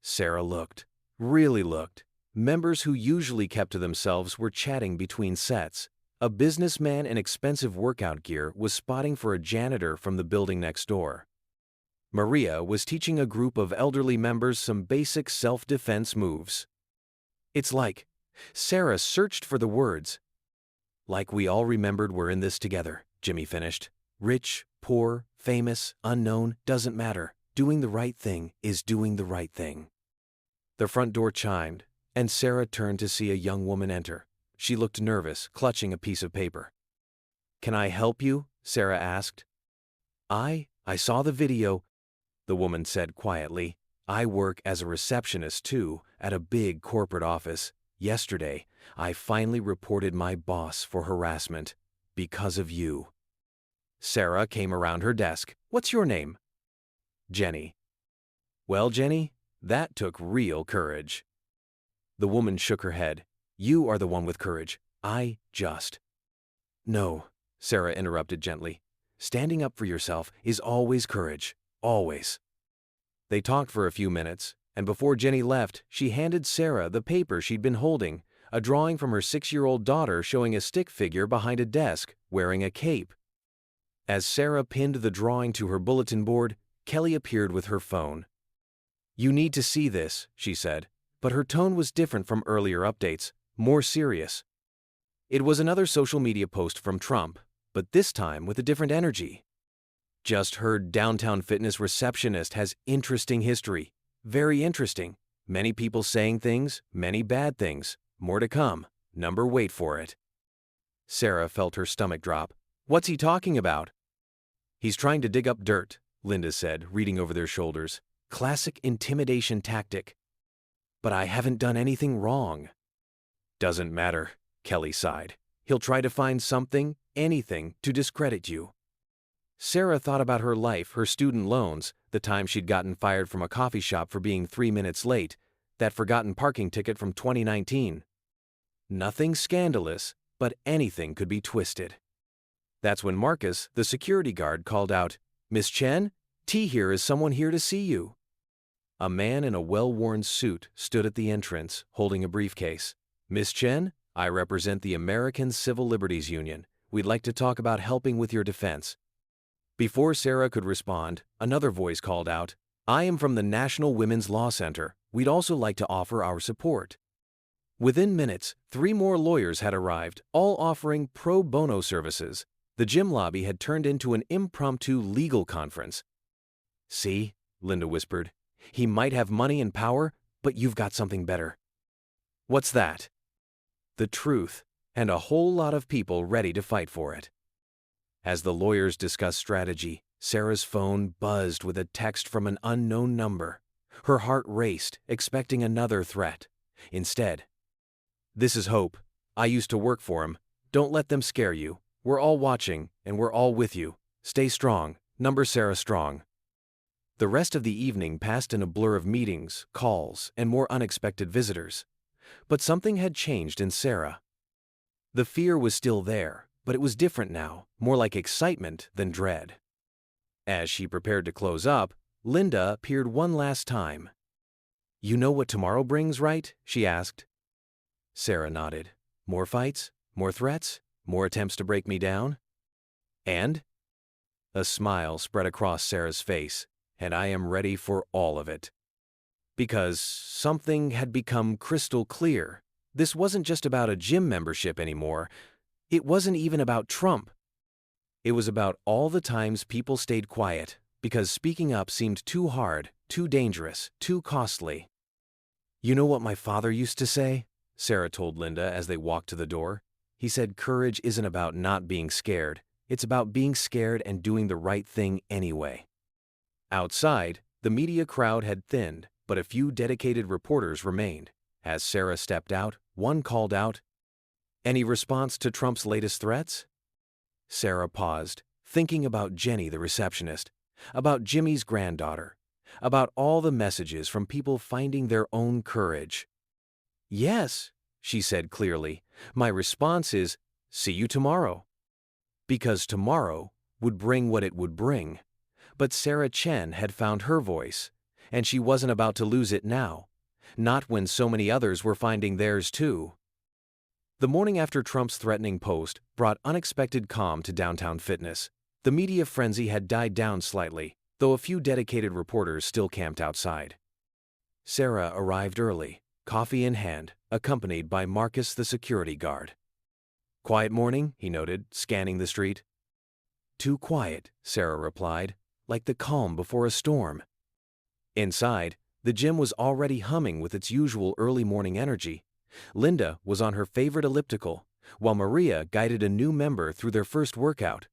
Sarah looked, really looked. Members who usually kept to themselves were chatting between sets. A businessman in expensive workout gear was spotting for a janitor from the building next door. Maria was teaching a group of elderly members some basic self-defense moves. It's like, Sarah searched for the words. "Like we all remembered we're in this together," Jimmy finished. "Rich, poor, famous, unknown, doesn't matter. Doing the right thing is doing the right thing." The front door chimed, and Sarah turned to see a young woman enter. She looked nervous, clutching a piece of paper. "Can I help you?" Sarah asked. I saw the video," the woman said quietly. "I work as a receptionist too, at a big corporate office. Yesterday, I finally reported my boss for harassment. Because of you." Sarah came around her desk. "What's your name?" "Jenny." "Well, Jenny, that took real courage." The woman shook her head. "You are the one with courage. I just—" "No," Sarah interrupted gently. "Standing up for yourself is always courage. Always." They talked for a few minutes, and before Jenny left, she handed Sarah the paper she'd been holding, a drawing from her 6-year-old daughter showing a stick figure behind a desk, wearing a cape. As Sarah pinned the drawing to her bulletin board, Kelly appeared with her phone. "You need to see this," she said, but her tone was different from earlier updates, more serious. It was another social media post from Trump, but this time with a different energy. "Just heard downtown fitness receptionist has interesting history. Very interesting. Many people saying things, many bad things. More to come. Number, wait for it." Sarah felt her stomach drop. "What's he talking about?" "He's trying to dig up dirt," Linda said, reading over their shoulders. "Classic intimidation tactic." "But I haven't done anything wrong." "Doesn't matter," Kelly sighed. "He'll try to find something, anything, to discredit you." Sarah thought about her life, her student loans, the time she'd gotten fired from a coffee shop for being 3 minutes late, that forgotten parking ticket from 2019. Nothing scandalous, but anything could be twisted. That's when Marcus, the security guard, called out, "Miss Chen, T here is someone here to see you." A man in a well-worn suit stood at the entrance, holding a briefcase. "Miss Chen, I represent the American Civil Liberties Union. We'd like to talk about helping with your defense." Before Sarah could respond, another voice called out, "I am from the National Women's Law Center. We'd also like to offer our support." Within minutes, 3 more lawyers had arrived, all offering pro bono services. The gym lobby had turned into an impromptu legal conference. "See," Linda whispered, "he might have money and power, but you've got something better." "What's that?" "The truth, and a whole lot of people ready to fight for it." As the lawyers discussed strategy, Sarah's phone buzzed with a text from an unknown number. Her heart raced, expecting another threat. Instead, "This is Hope. I used to work for him. Don't let them scare you. We're all watching, and we're all with you. Stay strong. Number Sarah Strong." The rest of the evening passed in a blur of meetings, calls, and more unexpected visitors. But something had changed in Sarah. The fear was still there, but it was different now, more like excitement than dread. As she prepared to close up, Linda appeared one last time. "You know what tomorrow brings, right?" she asked. Sarah nodded. "More fights? More threats? More attempts to break me down?" "And?" A smile spread across Sarah's face. "And I am ready for all of it." Because something had become crystal clear. This wasn't just about a gym membership anymore. It wasn't even about Trump. It was about all the times people stayed quiet because speaking up seemed too hard, too dangerous, too costly. "You know what my father used to say?" Sarah told Linda as they walked to the door. "He said courage isn't about not being scared. It's about being scared and doing the right thing anyway." Outside, the media crowd had thinned, but a few dedicated reporters remained. As Sarah stepped out, one called out, "Any response to Trump's latest threats?" Sarah paused, thinking about Jenny the receptionist, about Jimmy's granddaughter, about all the messages from people finding their own courage. "Yes," she said clearly, "my response is, see you tomorrow." Because tomorrow would bring what it would bring. But Sarah Chen had found her voice, and she wasn't about to lose it now, not when so many others were finding theirs too. The morning after Trump's threatening post brought unexpected calm to downtown Fitness. The media frenzy had died down slightly, though a few dedicated reporters still camped outside. Sarah arrived early, coffee in hand, accompanied by Marcus the security guard. "Quiet morning," he noted, scanning the street. "Too quiet," Sarah replied, "like the calm before a storm." Inside, the gym was already humming with its usual early morning energy. Linda was on her favorite elliptical, while Maria guided a new member through their first workout.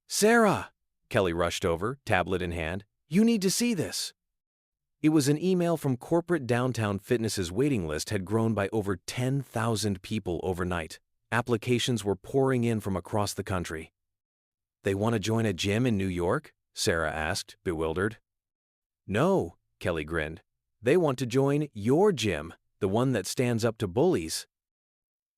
"Sarah!" Kelly rushed over, tablet in hand. "You need to see this." It was an email from corporate Downtown Fitness's waiting list had grown by over 10,000 people overnight. Applications were pouring in from across the country. "They want to join a gym in New York?" Sarah asked, bewildered. "No," Kelly grinned. "They want to join your gym, the one that stands up to bullies."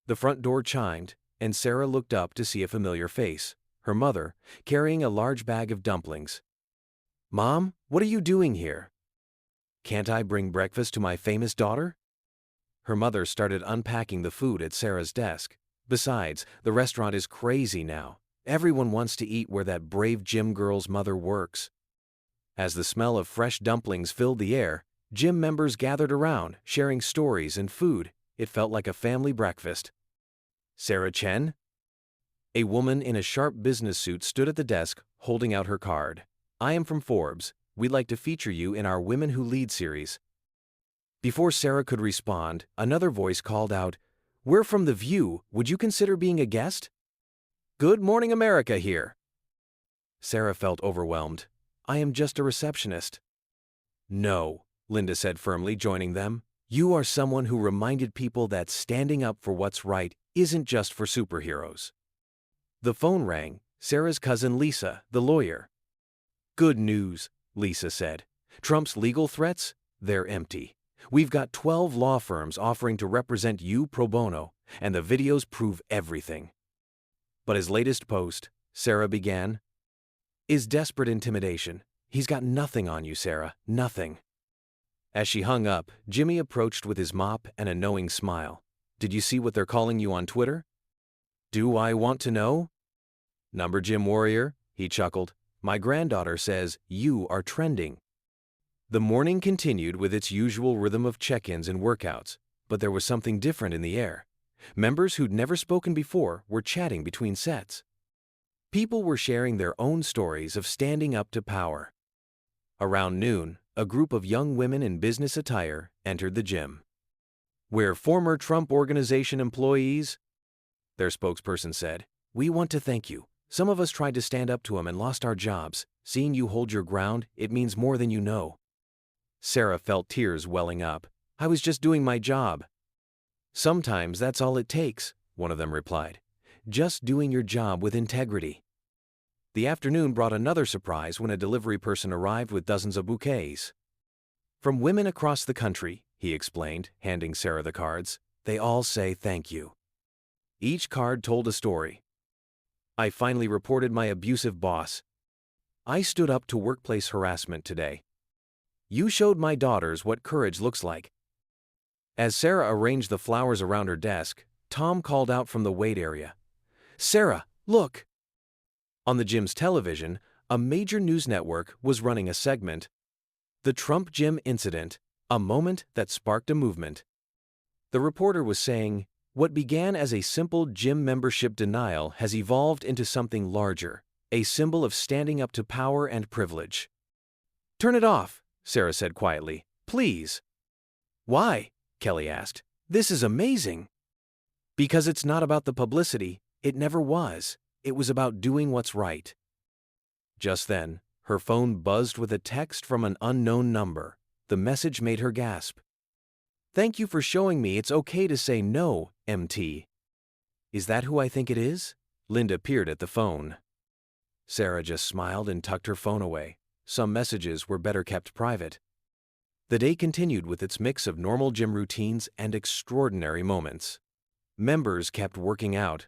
The front door chimed, and Sarah looked up to see a familiar face, her mother, carrying a large bag of dumplings. "Mom, what are you doing here?" "Can't I bring breakfast to my famous daughter?" Her mother started unpacking the food at Sarah's desk. Besides, the restaurant is crazy now. Everyone wants to eat where that brave gym girl's mother works. As the smell of fresh dumplings filled the air, gym members gathered around, sharing stories and food. It felt like a family breakfast. "Sarah Chen?" A woman in a sharp business suit stood at the desk, holding out her card. "I am from Forbes. We'd like to feature you in our Women Who Lead series." Before Sarah could respond, another voice called out, "We're from The View. Would you consider being a guest?" "Good Morning America here." Sarah felt overwhelmed. "I am just a receptionist." "No," Linda said firmly, joining them. "You are someone who reminded people that standing up for what's right isn't just for superheroes." The phone rang. Sarah's cousin Lisa, the lawyer. "Good news," Lisa said. "Trump's legal threats? They're empty. We've got 12 law firms offering to represent you pro bono, and the videos prove everything." But his latest post, Sarah began, "is desperate intimidation. He's got nothing on you, Sarah, nothing." As she hung up, Jimmy approached with his mop and a knowing smile. "Did you see what they're calling you on Twitter?" "Do I want to know?" "Number gym warrior," he chuckled. "My granddaughter says you are trending." The morning continued with its usual rhythm of check-ins and workouts, but there was something different in the air. Members who'd never spoken before were chatting between sets. People were sharing their own stories of standing up to power. Around noon, a group of young women in business attire entered the gym. "We're former Trump Organization employees," their spokesperson said. "We want to thank you. Some of us tried to stand up to him and lost our jobs. Seeing you hold your ground, it means more than you know." Sarah felt tears welling up. "I was just doing my job." "Sometimes that's all it takes," one of them replied. "Just doing your job with integrity." The afternoon brought another surprise when a delivery person arrived with dozens of bouquets. "From women across the country," he explained, handing Sarah the cards. "They all say thank you." Each card told a story. "I finally reported my abusive boss." "I stood up to workplace harassment today." "You showed my daughters what courage looks like." As Sarah arranged the flowers around her desk, Tom called out from the wait area, "Sarah, look!" On the gym's television, a major news network was running a segment, "The Trump Gym Incident, a Moment That Sparked a Movement." The reporter was saying, "What began as a simple gym membership denial has evolved into something larger, a symbol of standing up to power and privilege." "Turn it off," Sarah said quietly. "Please." "Why?" Kelly asked. "This is amazing." "Because it's not about the publicity. It never was. It was about doing what's right." Just then, her phone buzzed with a text from an unknown number. The message made her gasp. "Thank you for showing me it's okay to say no, MT." "Is that who I think it is?" Linda peered at the phone. Sarah just smiled and tucked her phone away. Some messages were better kept private. The day continued with its mix of normal gym routines and extraordinary moments. Members kept working out.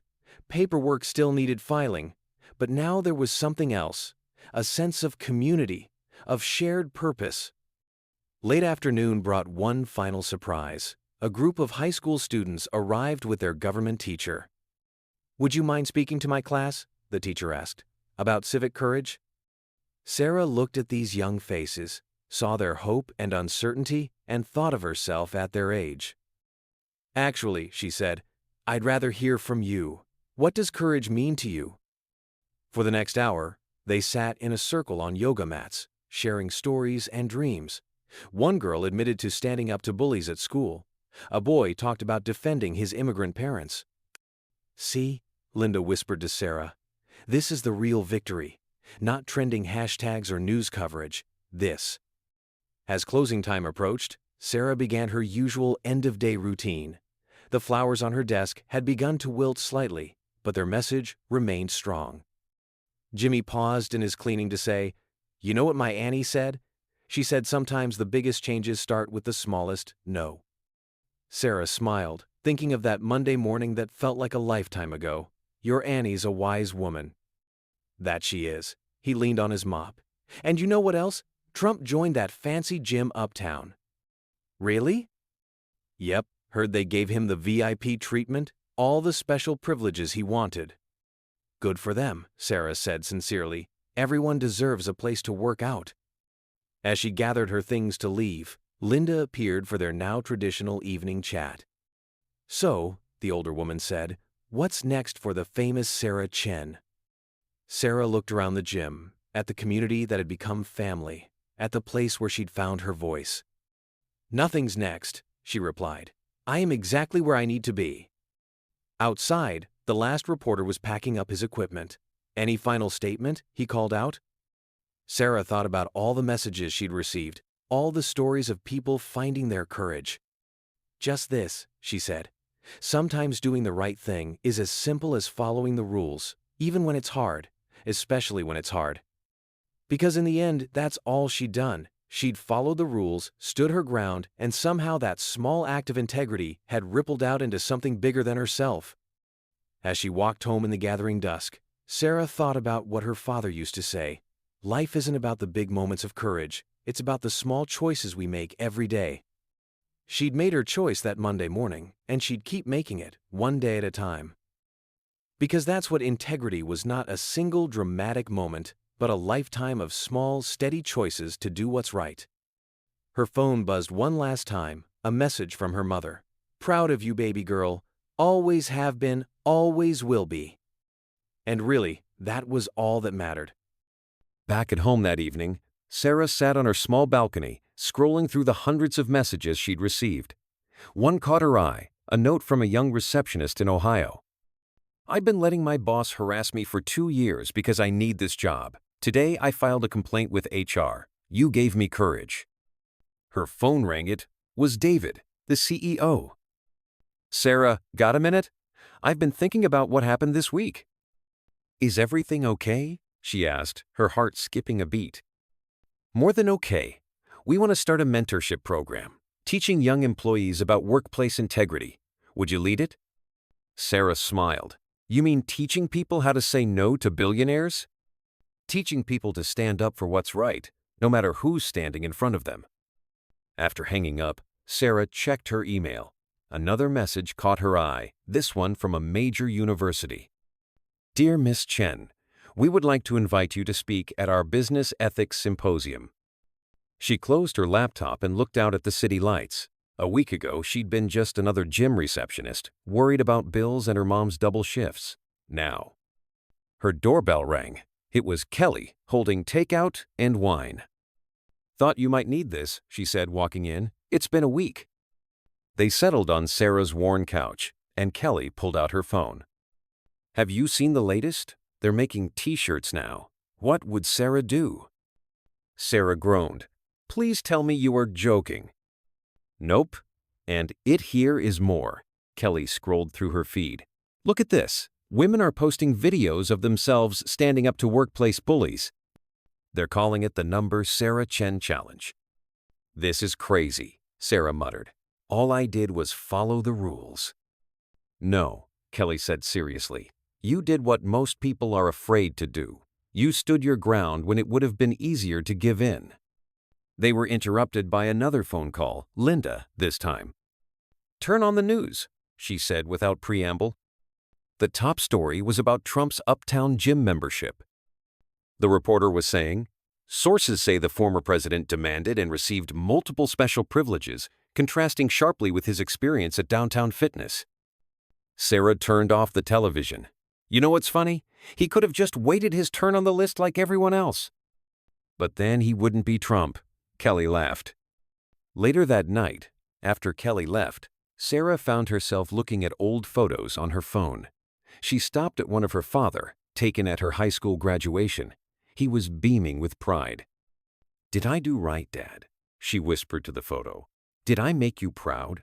Paperwork still needed filing, but now there was something else, a sense of community, of shared purpose. Late afternoon brought one final surprise. A group of high school students arrived with their government teacher. "Would you mind speaking to my class?" the teacher asked. "About civic courage?" Sarah looked at these young faces, saw their hope and uncertainty, and thought of herself at their age. "Actually," she said, "I'd rather hear from you. What does courage mean to you?" For the next hour, they sat in a circle on yoga mats, sharing stories and dreams. One girl admitted to standing up to bullies at school. A boy talked about defending his immigrant parents. "See," Linda whispered to Sarah, "this is the real victory. Not trending hashtags or news coverage. This." As closing time approached, Sarah began her usual end-of-day routine. The flowers on her desk had begun to wilt slightly, but their message remained strong. Jimmy paused in his cleaning to say, "You know what my Annie said? She said sometimes the biggest changes start with the smallest no." Sarah smiled, thinking of that Monday morning that felt like a lifetime ago. "Your Annie's a wise woman." "That she is." He leaned on his mop. "And you know what else? Trump joined that fancy gym uptown." "Really?" "Yep, heard they gave him the VIP treatment, all the special privileges he wanted." "Good for them," Sarah said sincerely. "Everyone deserves a place to work out." As she gathered her things to leave, Linda appeared for their now traditional evening chat. "So," the older woman said, "what's next for the famous Sarah Chen?" Sarah looked around the gym, at the community that had become family, at the place where she'd found her voice. "Nothing's next," she replied. "I am exactly where I need to be." Outside, the last reporter was packing up his equipment. "Any final statement?" he called out. Sarah thought about all the messages she'd received, all the stories of people finding their courage. "Just this," she said. "Sometimes doing the right thing is as simple as following the rules, even when it's hard, especially when it's hard." Because in the end, that's all she'd done. She'd followed the rules, stood her ground, and somehow that small act of integrity had rippled out into something bigger than herself. As she walked home in the gathering dusk, Sarah thought about what her father used to say. Life isn't about the big moments of courage, it's about the small choices we make every day. She'd made her choice that Monday morning, and she'd keep making it, one day at a time. Because that's what integrity was, not a single dramatic moment, but a lifetime of small, steady choices to do what's right. Her phone buzzed one last time, a message from her mother. "Proud of you, baby girl. Always have been, always will be." And really, that was all that mattered. Back at home that evening, Sarah sat on her small balcony, scrolling through the hundreds of messages she'd received. One caught her eye, a note from a young receptionist in Ohio. "I've been letting my boss harass me for 2 years because I need this job. Today I filed a complaint with HR. You gave me courage." Her phone rang. It was David, the CEO. "Sarah, got a minute? I've been thinking about what happened this week." "Is everything okay?" she asked, her heart skipping a beat. "More than okay. We want to start a mentorship program, teaching young employees about workplace integrity. Would you lead it?" Sarah smiled. "You mean teaching people how to say no to billionaires?" "Teaching people to stand up for what's right, no matter who's standing in front of them." After hanging up, Sarah checked her email. Another message caught her eye, this one from a major university. "Dear Miss Chen, we would like to invite you to speak at our Business Ethics Symposium." She closed her laptop and looked out at the city lights. A week ago, she'd been just another gym receptionist, worried about bills and her mom's double shifts. Now, her doorbell rang. It was Kelly, holding takeout and wine. "Thought you might need this," she said, walking in. "It's been a week." They settled on Sarah's worn couch, and Kelly pulled out her phone. "Have you seen the latest? They're making t-shirts now. What would Sarah do?" Sarah groaned. "Please tell me you are joking." "Nope. And it here is more." Kelly scrolled through her feed. "Look at this. Women are posting videos of themselves standing up to workplace bullies. They're calling it the Number Sarah Chen Challenge." "This is crazy," Sarah muttered. "All I did was follow the rules." "No," Kelly said seriously. "You did what most people are afraid to do. You stood your ground when it would have been easier to give in." They were interrupted by another phone call, Linda this time. "Turn on the news," she said without preamble. The top story was about Trump's Uptown gym membership. The reporter was saying, "Sources say the former president demanded and received multiple special privileges, contrasting sharply with his experience at Downtown Fitness." Sarah turned off the television. "You know what's funny? He could have just waited his turn on the list like everyone else." "But then he wouldn't be Trump," Kelly laughed. Later that night, after Kelly left, Sarah found herself looking at old photos on her phone. She stopped at one of her father, taken at her high school graduation. He was beaming with pride. "Did I do right, Dad?" she whispered to the photo. "Did I make you proud?"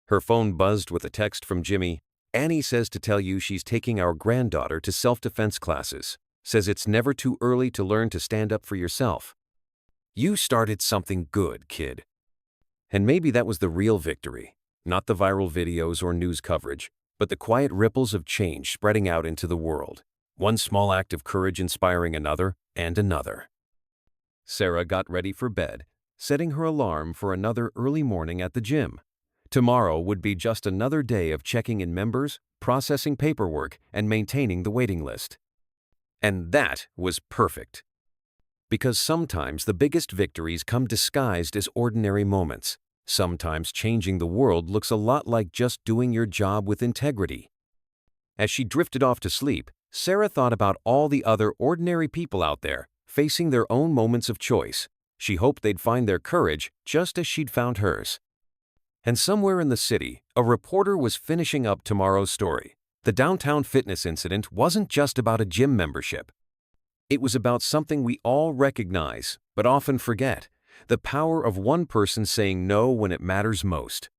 Her phone buzzed with a text from Jimmy. "Annie says to tell you she's taking our granddaughter to self-defense classes. Says it's never too early to learn to stand up for yourself. You started something good, kid." And maybe that was the real victory. Not the viral videos or news coverage, but the quiet ripples of change spreading out into the world. One small act of courage inspiring another and another. Sarah got ready for bed, setting her alarm for another early morning at the gym. Tomorrow would be just another day of checking in members, processing paperwork, and maintaining the waiting list. And that was perfect. Because sometimes the biggest victories come disguised as ordinary moments. Sometimes changing the world looks a lot like just doing your job with integrity. As she drifted off to sleep, Sarah thought about all the other ordinary people out there, facing their own moments of choice. She hoped they'd find their courage just as she'd found hers. And somewhere in the city, a reporter was finishing up tomorrow's story. The Downtown Fitness incident wasn't just about a gym membership. It was about something we all recognize, but often forget: the power of one person saying no when it matters most.